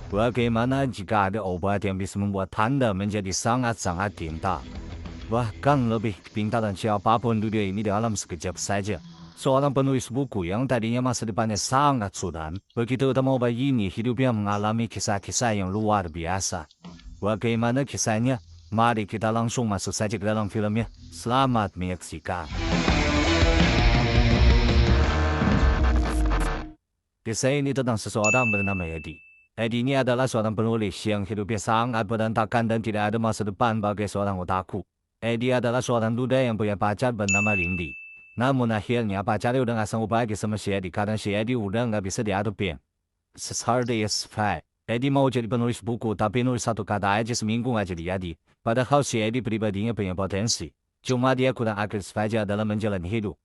Bagaimana jika ada obat yang bisa membuat Anda menjadi sangat-sangat pintar? Bahkan lebih pintar dan siapapun dunia ini dalam sekejap saja. Seorang penulis buku yang tadinya masa depannya sangat suram, begitu utama obat ini hidupnya mengalami kisah-kisah yang luar biasa. Bagaimana kisahnya? Mari kita langsung masuk saja ke dalam filmnya. Selamat menyaksikan. Kisah ini tentang seseorang bernama Eddie. Eddie ini adalah seorang penulis yang hidupnya sangat berantakan dan tidak ada masa depan bagi seorang otaku. Eddie adalah seorang duda yang punya pacar bernama Lindy. Namun akhirnya pacarnya udah gak sanggup lagi sama si Eddie karena si Eddie udah gak bisa dihadapin. Seharusnya fact. Eddie mau jadi penulis buku tapi nulis satu kata aja seminggu gak jadi. Padahal si Eddie pribadinya punya potensi. Cuma dia kurang agresif saja dalam menjalani hidup.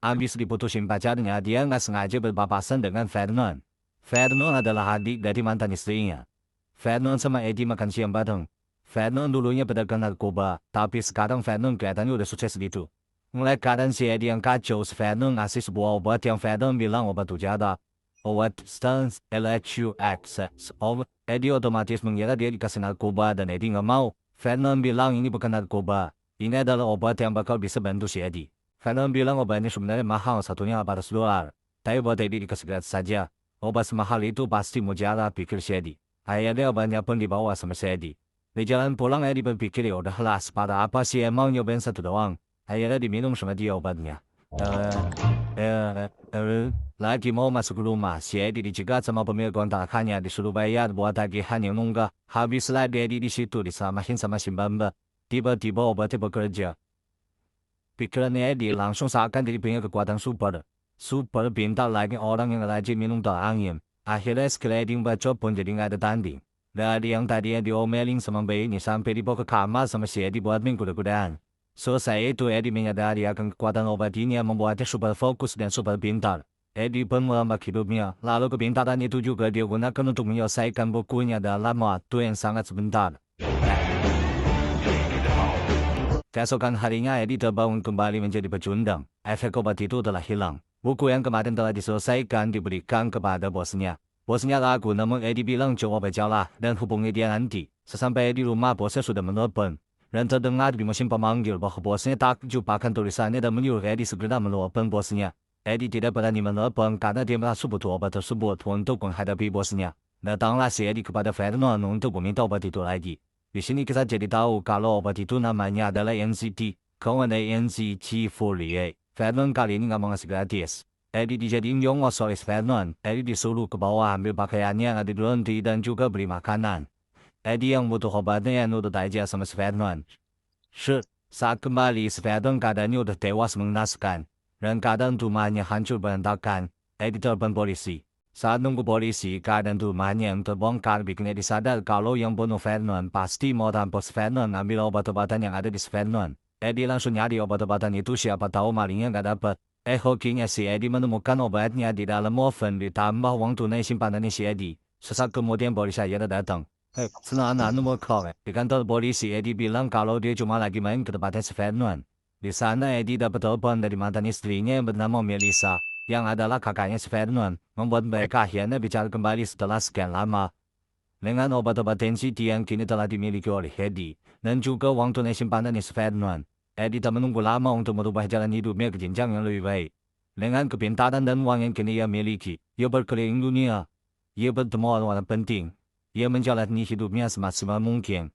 Habis diputusin pacarnya, dia nggak sengaja berpapasan dengan Vernon. Vernon adalah adik dari mantan istrinya. Vernon sama Eddie makan siang bareng. Vernon dulunya pedagang narkoba, tapi sekarang Vernon kelihatannya udah sukses gitu. Mulai keadaan si Eddie yang kacau, Vernon ngasih sebuah obat yang Vernon bilang obat ujarat. Obat stance, LHU access. Eddie otomatis mengira dia dikasih narkoba dan Eddie nggak mau. Vernon bilang ini bukan narkoba. Ini adalah obat yang bakal bisa bantu si Eddie. Vernon bilang obat ini sebenarnya mahal, satunya $400. Tapi buat Eddie dikasih gratis saja. Obat semahal itu pasti mujarab, pikir si Eddie. Akhirnya obatnya pun dibawa sama si Eddie. Di jalan pulang Eddie berpikir ya udahlah, pada apa sih emang nyobain satu doang. Akhirnya diminum sama dia obatnya. Lagi mau masuk rumah, si Eddie dicegat sama pemilik kontrakannya, disuruh bayar buat tagihan yang nunggak. Habis lagi Eddie di situ diselamahin sama si Bamba. Tiba-tiba obatnya bekerja. Pikiran Eddie langsung seakan jadi punya kekuatan super. Super pintar lagi orang yang rajin minum teh angin. Akhirnya sliding bacot pun jadi nggak ada tanding. Dari yang tadinya diomelin sama Mbak ini sampai dibawa ke kamar sama si Eddie buat main kuda-kudaan. Selesai itu Eddie menyadari akan kekuatan obat ini yang membuatnya super fokus dan super pintar. Eddie pun merambah hidupnya, lalu kepintaran itu juga dia gunakan untuk menyelesaikan bukunya dalam waktu yang sangat sebentar. Keesokan harinya Eddie terbangun kembali menjadi pecundang. Efek obat itu telah hilang. Buku yang kemarin telah diselesaikan diberikan kepada bosnya. Bosnya ragu namun Eddie bilang coba bacalah dan hubungi dia nanti. Sesampai di rumah bosnya sudah menelpon. Dan terdengar di mesin pemanggil bahwa bosnya takjub akan tulisannya dan menyuruh Eddie segera menelpon bosnya. Eddie tidak berani menelpon karena dia merasa butuh obat tersebut untuk menghadapi bosnya. Datanglah si Eddie kepada Vernon untuk meminta obat itu lagi. Di sini kita jadi tahu kalau obat itu namanya adalah NCT, kawan NCT Folie. Vernon kali ini nggak mau ngasih gratis. Eddie dijadiin nyongos oleh Vernon. Eddie disuruh ke bawah ambil pakaiannya yang ada di lantai dan juga beri makanan. Eddie yang butuh obatnya yang nurut aja sama Vernon. Saat kembali Vernon keadaannya udah tewas mengenaskan. Dan keadaan rumahnya hancur berantakan. Eddie telepon polisi. Saat nunggu polisi, keadaan rumahnya yang terbongkar bikin Eddie sadar kalau yang bunuh Vernon pasti mau rampok Vernon ambil obat-obatan yang ada di Vernon. Eddie langsung nyari obat-obatan itu, siapa tahu malingnya nggak dapat. Hokinya si Eddie menemukan obatnya di dalam oven ditambah uang tunai simpanannya si Eddie. Sesaat kemudian polisi akhirnya datang. Senang nomor call. Di kantor polisi Eddie bilang kalau dia cuma lagi main ke tempatnya Vernon. Di sana Eddie dapat telepon dari mantan istrinya yang bernama Melissa, yang adalah kakaknya Vernon, membuat mereka akhirnya bicara kembali setelah sekian lama. Dengan obat-obat NCT yang kini telah dimiliki oleh Eddie, dan juga uang tunai simpanan Vernon, Eddie tak menunggu lama untuk merubah jalan hidupnya ke jenjang yang lebih baik. Dengan kepintaran dan uang yang kini ia miliki, ia berkeliling dunia. Ia bertemu orang-orang penting. Ia menjalani hidupnya semaksimal mungkin.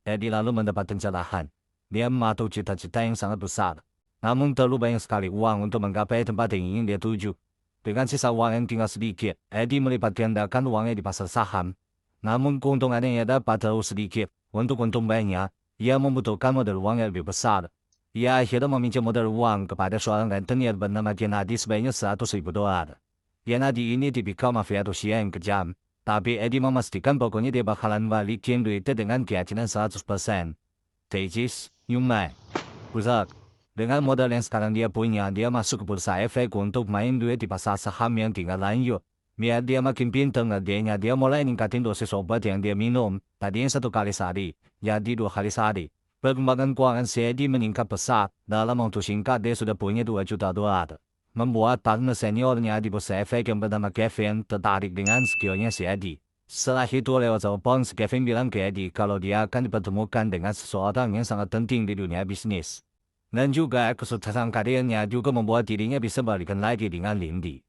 Eddie lalu mendapat pencerahan. Dia mematuhi cita-cita yang sangat besar. Namun terlalu banyak sekali uang untuk menggapai tempat yang ingin dia tuju. Dengan sisa uang yang tinggal sedikit, Eddie melipat gandakan uangnya di pasar saham. Namun keuntungannya ia dapat terlalu sedikit. Untuk untung banyak, ia membutuhkan modal uang yang lebih besar. Ia akhirnya meminjam modal uang kepada seorang rentenir bernama Gennady sebanyak $100,000. Gennady ini tipikal mafia Rusia yang kejam. Tapi Eddie memastikan pokoknya dia bakalan balikin duitnya dengan keyakinan 100%. Tejas, Yumai, Uzak. Dengan modal yang sekarang dia punya, dia masuk ke bursa efek untuk main duit di pasar saham yang tinggal lanjut. Biar dia makin pintar ngerjainnya, dia mulai ningkatin dosis obat yang dia minum. Tadinya 1 kali sehari, jadi 2 kali sehari. Perkembangan keuangan si Eddie meningkat pesat. Dalam waktu singkat dia sudah punya $2 juta. membuat partner seniornya di bos efek yang bernama Kevin tertarik dengan skillnya si Eddie. Setelah itu lewat telepon, Kevin bilang ke Eddie kalau dia akan dipertemukan dengan seseorang yang sangat penting di dunia bisnis. Dan juga kesuksesan karirnya juga membuat dirinya bisa balikan lagi dengan Lindy.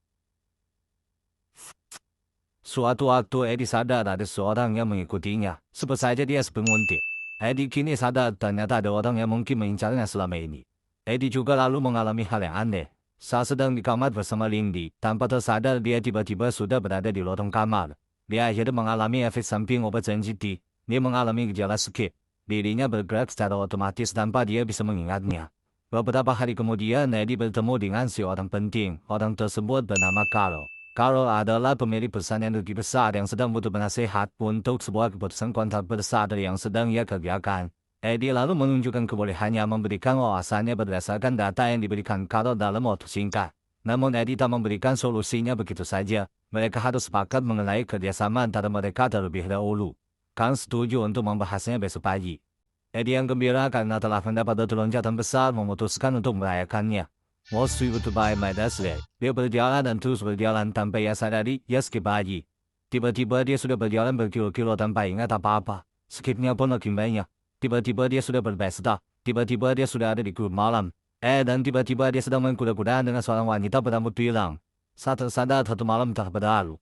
Suatu waktu Eddie sadar ada seorang yang mengikutinya, sebut saja dia penguntit. Eddie kini sadar ternyata ada orang yang mungkin mengincarnya selama ini. Eddie juga lalu mengalami hal yang aneh. Saat sedang di kamar bersama Lindy, tanpa tersadar dia tiba-tiba sudah berada di lorong kamar. Dia akhirnya mengalami efek samping obat sensitif. Dia mengalami gejala sakit. Dirinya bergerak secara otomatis tanpa dia bisa mengingatnya. Beberapa hari kemudian, Eddie bertemu dengan si orang penting. Orang tersebut bernama Carl. Carl adalah pemilik perusahaan energi besar yang sedang butuh penasehat untuk sebuah keputusan kontrak besar yang sedang ia kerjakan. Eddie lalu menunjukkan kebolehannya memberikan wawasannya berdasarkan data yang diberikan Carl dalam waktu singkat. Namun Eddie tak memberikan solusinya begitu saja. Mereka harus sepakat mengenai kerjasama antara mereka terlebih dahulu. Carl setuju untuk membahasnya besok pagi. Eddie yang gembira karena telah mendapat loncatan besar memutuskan untuk merayakannya. Wall Street Dubai Medasle. Dia berjalan dan terus berjalan tanpa ia sadari, ia skip pagi. Tiba-tiba dia sudah berjalan berkilo-kilo tanpa ingat apa-apa. Skipnya pun makin banyak. Tiba-tiba dia sudah berpesta. Tiba-tiba dia sudah ada di klub malam. Dan tiba-tiba dia sedang mengkuda-kudaan dengan seorang wanita berambut pilang. Saat tersadar satu malam telah berlalu.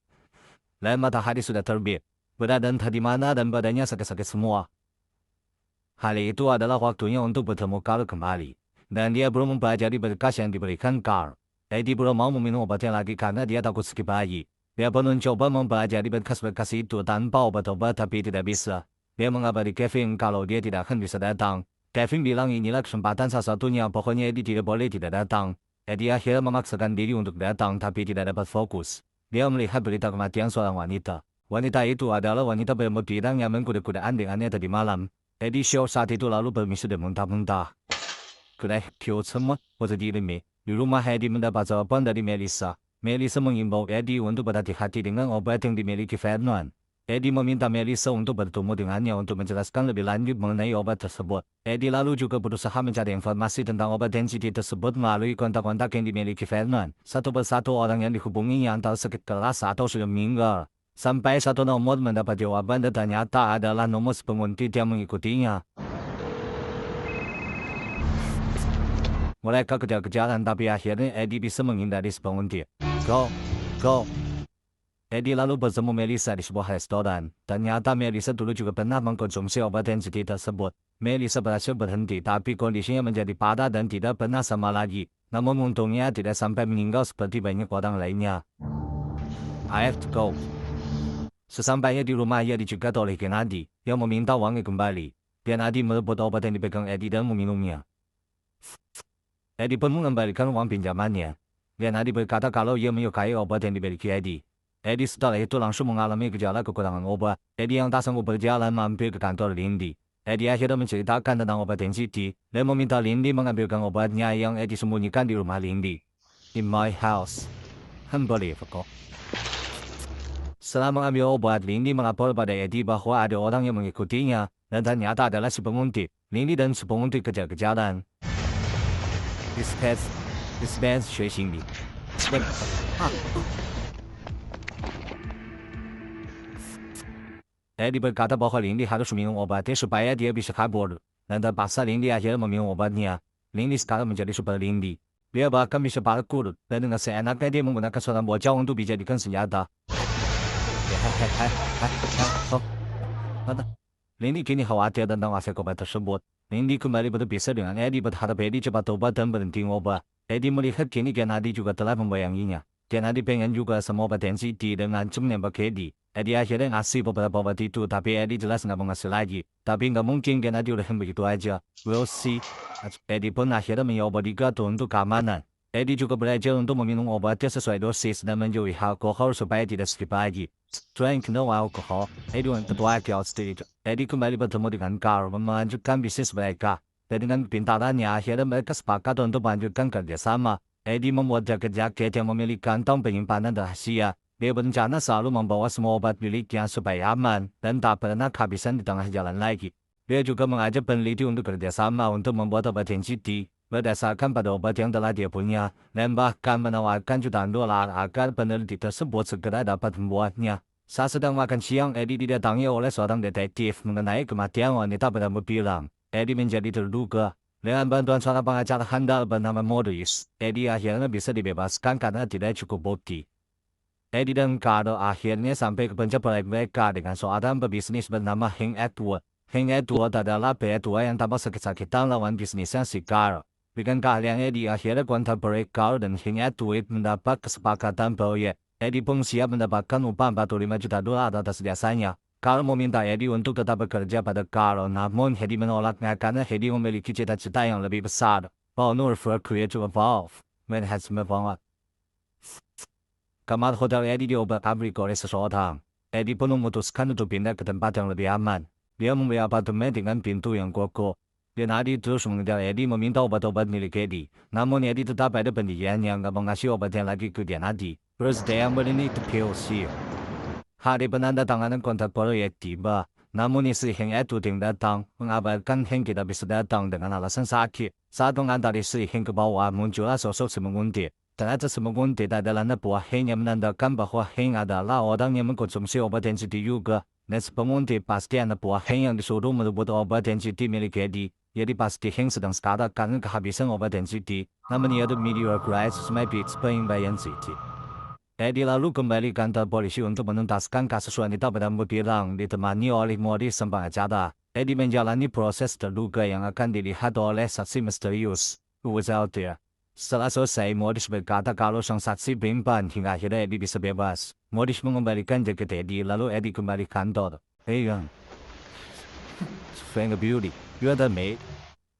Dan matahari sudah terbit. Berat dan di mana dan badannya sakit-sakit semua. Hari itu adalah waktunya untuk bertemu Carl kembali. Dan dia belum mempelajari berkas yang diberikan Carl. Eddie belum mau meminum obatnya lagi karena dia takut skip pagi. Dia pun mencoba mempelajari berkas-berkas itu tanpa obat-obat tapi tidak bisa. Dia mengabari Kevin kalau dia tidak akan bisa datang. Kevin bilang inilah kesempatan satu-satunya, pokoknya Eddie tidak boleh tidak datang. Eddie akhirnya memaksakan diri untuk datang tapi tidak dapat fokus. Dia melihat berita kematian seorang wanita. Wanita itu adalah wanita berambut pirang yang mengkuda-kudaan dengannya tadi malam. Eddie shock saat itu lalu bermisi dan muntah-muntah. Di rumah Eddie mendapat jawaban dari Melissa. Melissa mengimbau Eddie untuk berhati-hati dengan obat yang dimiliki Vernon. Eddie meminta Melissa untuk bertemu dengannya untuk menjelaskan lebih lanjut mengenai obat tersebut. Eddie lalu juga berusaha mencari informasi tentang obat density tersebut melalui kontak-kontak yang dimiliki Vernon. Satu persatu orang yang dihubunginya antara sakit keras atau sudah meninggal. Sampai satu nomor mendapat jawaban dan ternyata adalah nomor penguntit yang mengikutinya. Mereka kejar-kejaran tapi akhirnya Eddie bisa menghindari penguntit. Go. Eddie lalu bertemu Melissa di sebuah restoran. Ternyata Melissa dulu juga pernah mengkonsumsi obat density tersebut. Melissa berhasil berhenti tapi kondisinya menjadi parah dan tidak pernah sama lagi. Namun untungnya tidak sampai meninggal seperti banyak orang lainnya. I have to go. Sesampainya di rumah ia dicegat oleh Gennady yang meminta uangnya kembali. Gennady merebut obat yang dipegang Eddie dan meminumnya. Eddie pun mengembalikan uang pinjamannya. Gennady berkata kalau ia menyukai obat yang dimiliki Eddie. Eddie setelah itu langsung mengalami gejala kekurangan obat. Eddie yang tak sanggup berjalan mampir ke kantor Lindy. Eddie akhirnya menceritakan tentang obat density dan meminta Lindy mengambilkan obatnya yang Eddie sembunyikan di rumah Lindy. In my house. Unbelievable. Setelah mengambil obat, Lindy melapor pada Eddie bahwa ada orang yang mengikutinya dan ternyata adalah si penguntit. Lindy dan si penguntit kejar-kejaran. Dispense 学心理。Eddie berkata bahwa Lindy harus minum obatnya supaya dia bisa kabur. Dan terpaksa Lindy akhirnya meminum obatnya. Lindy sekarang menjadi super Lindy. Dia bahkan bisa parkour dan dengan seenaknya dia menggunakan seorang bocah untuk dijadikan senjata. Lindy kini khawatir tentang efek obat tersebut. Lindy kembali berpisah dengan Eddie berharap Eddie cepat tobat dan berhenti obat. Eddie melihat kini Gennady juga telah membayanginya. Gennady pengen juga sama obat density dan ngancam nembak Eddie. Eddie akhirnya ngasih beberapa obat itu tapi Eddie jelas nggak mau ngasih lagi. Tapi nggak mungkin Gennady udah begitu aja. We'll see. Eddie pun akhirnya mencoba digato untuk keamanan. Eddie juga belajar untuk meminum obatnya sesuai dosis dan menjauhi alkohol supaya tidak skip lagi. Drink no alcohol. Eddie ketua Stage. Eddie kembali bertemu dengan Carl melanjutkan bisnis mereka. Dan dengan kepintarannya akhirnya mereka sepakat untuk melanjutkan kerjasama. Eddie membuat jaket-jaket yang memiliki kantong penyimpanan rahasia. Dia berencana selalu membawa semua obat miliknya supaya aman dan tak pernah kehabisan di tengah jalan lagi. Dia juga mengajak peneliti untuk kerjasama untuk membuat obat density. berdasarkan pada obat yang telah dia punya, dan bahkan menawarkan jutaan dolar agar peneliti tersebut segera dapat membuatnya. Saat sedang makan siang, Eddie didatangi oleh seorang detektif mengenai kematian wanita bernama Bilang. Eddie menjadi terduga. Dengan bantuan seorang pengacara handal bernama Morris, Eddie akhirnya bisa dibebaskan karena tidak cukup bukti. Eddie dan Carl akhirnya sampai ke puncak proyek mereka dengan seorang pebisnis bernama Hank Edward. Hank Edward adalah pria tua yang tampak sakit-sakitan lawan bisnisnya si Carl. Dengan keahlian Eddie akhirnya kontak proyek Carl dan Hank Edward mendapat kesepakatan proyek. Eddie pun siap mendapatkan upah 45 juta dolar atas jasanya. Carl meminta Eddie untuk tetap bekerja pada Carl, namun Eddie menolaknya karena Eddie memiliki cita-cita yang lebih besar. Honor for Creative Evolve, Manhattan Evolve. Kamar hotel Eddie diobrak-abrik oleh seseorang. Eddie pun memutuskan untuk pindah ke tempat yang lebih aman. Dia membeli apartemen dengan pintu yang kokoh. Gennady terus mengejar Eddie meminta obat-obat milik Eddie. Namun Eddie tetap ada pendirian yang gak mengasih obatnya lagi ke Gennady. Terus dia menit POC. Hari penandatanganan kontrak proyek tiba. Namun istri Hank Edward datang, mengabarkan Hank tidak bisa datang dengan alasan sakit. Saat mengantar istri Hank ke bawah, muncullah sosok si menguntit. Ternyata si menguntit adalah anak buah Hank yang menandakan bahwa Hank adalah orang yang mengkonsumsi obat NCT juga. Dan si penguntit pasti anak buah Hank yang disuruh merebut obat NCT milik Eddie. Jadi pasti Hank sedang sekarat karena kehabisan obat NCT. Namanya The Meteor Crisis might be explained by NCT. Eddie lalu kembali kantor polisi untuk menuntaskan kasus wanita bernama Bilang ditemani oleh Morris sang pengacara. Eddie menjalani proses terduga yang akan dilihat oleh saksi misterius. Who was out there? Setelah selesai, Morris berkata kalau sang saksi berimbang hingga akhirnya Eddie bisa bebas. Morris mengembalikan jaket Eddie lalu Eddie kembali kantor. Hey Young, Frank Beauty, you are the maid.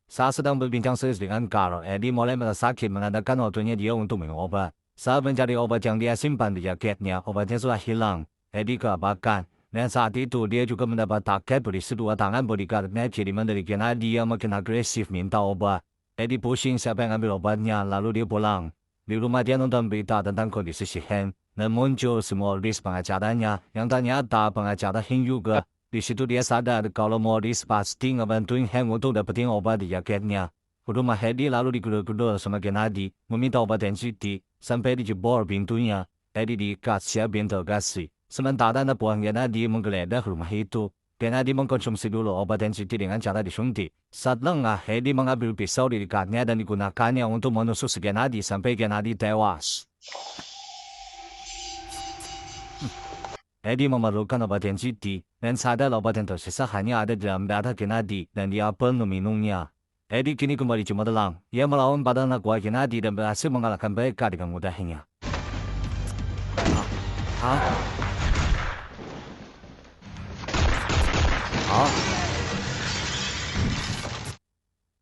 Saat sedang berbincang serius dengan Carl, Eddie mulai merasa sakit menandakan waktunya dia untuk minum obat. Saat mencari obat yang dia simpan di jaketnya, obatnya sudah hilang. Eddie kelabakan, dan saat itu dia juga mendapat paket berisi 2 tangan bodyguardnya kiriman dari Gennady yang makin agresif minta obat. Eddie pusing siapa yang ambil obatnya, lalu dia pulang. Di rumah dia nonton berita tentang kondisi si Hank, dan muncul semua list pengacaranya, yang ternyata pengacara Hank juga. Di situ dia sadar kalau Morris pasti ngebantuin Hank untuk dapetin obat di jaketnya. Rumah Eddie lalu digedor-gedor sama Gennady, meminta obat NCT. Sampai dijebol pintunya, Eddie diikat siap interogasi. Sementara anak buah Gennady menggeledah rumah itu. Gennady mengkonsumsi dulu obat NCT dengan cara disuntik. Saat lengah, Eddie mengambil pisau diikatnya dan digunakannya untuk menusuk si Gennady sampai Gennady tewas. Eddie memerlukan obat NCT, dan sadar obat yang tersisa hanya ada dalam darah Gennady, dan dia pun meminumnya. Eddie kini kembali cemerlang. Ia melawan pada anak buah Gennady dan berhasil mengalahkan mereka dengan mudahnya.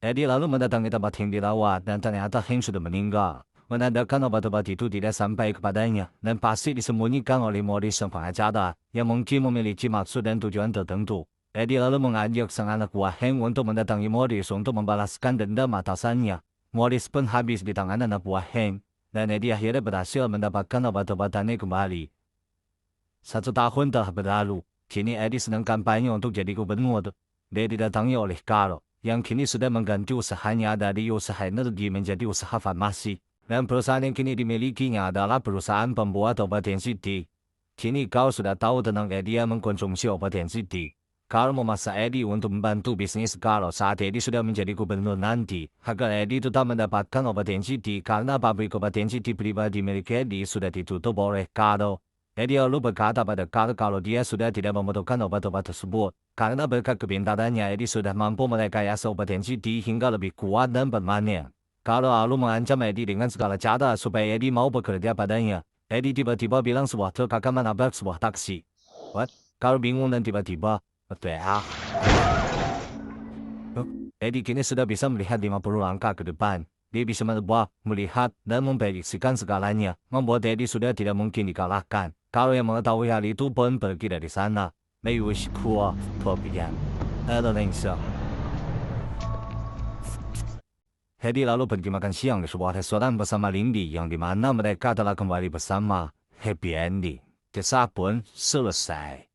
Eddie lalu mendatangi tempat Hank dirawat dan ternyata Hank sudah meninggal. Menandakan obat-obat itu tidak sampai kepadanya dan pasti disembunyikan oleh Morris sang pengacara yang mungkin memiliki maksud dan tujuan tertentu. Eddie lalu mengajak sang anak buah Hank untuk mendatangi Morris untuk membalaskan dendam atasannya. Morris pun habis di tangan anak buah Hank, dan Eddie akhirnya berhasil mendapatkan obat-obatannya kembali. 1 tahun telah berlalu, kini Eddie sedang kampanye untuk jadi gubernur. Dia didatangi oleh Carl, yang kini sudah mengganti usahanya dari usaha energi menjadi usaha farmasi. Dan perusahaan yang kini dimilikinya adalah perusahaan pembuat obat NCT. Kini kau sudah tahu tentang Eddie yang mengkonsumsi obat NCT. Carl memaksa Eddie untuk membantu bisnis Carl saat Eddie sudah menjadi gubernur nanti, agar Eddie tetap mendapatkan obat NCT karena pabrik obat NCT pribadi milik Eddie sudah ditutup oleh Carl. Eddie lalu berkata pada Carl kalau dia sudah tidak memerlukan obat-obat tersebut, karena berkat kepintarannya Eddie sudah mampu merekayasa obat NCT hingga lebih kuat dan permanen. Carl lalu mengancam Eddie dengan segala cara supaya Eddie mau bekerja padanya. Eddie tiba-tiba bilang sebuah truk akan menabrak sebuah taksi. What? Carl bingung dan tiba-tiba, Eddie kini sudah bisa melihat 50 langkah ke depan. Dia bisa menebak, melihat, dan memprediksikan segalanya, membuat Eddie sudah tidak mungkin dikalahkan. Carl yang mengetahui hal itu pun pergi dari sana. Eddie lalu pergi makan siang di sebuah restoran bersama Lindy yang dimana mereka telah kembali bersama. Happy ending. Kisah pun selesai.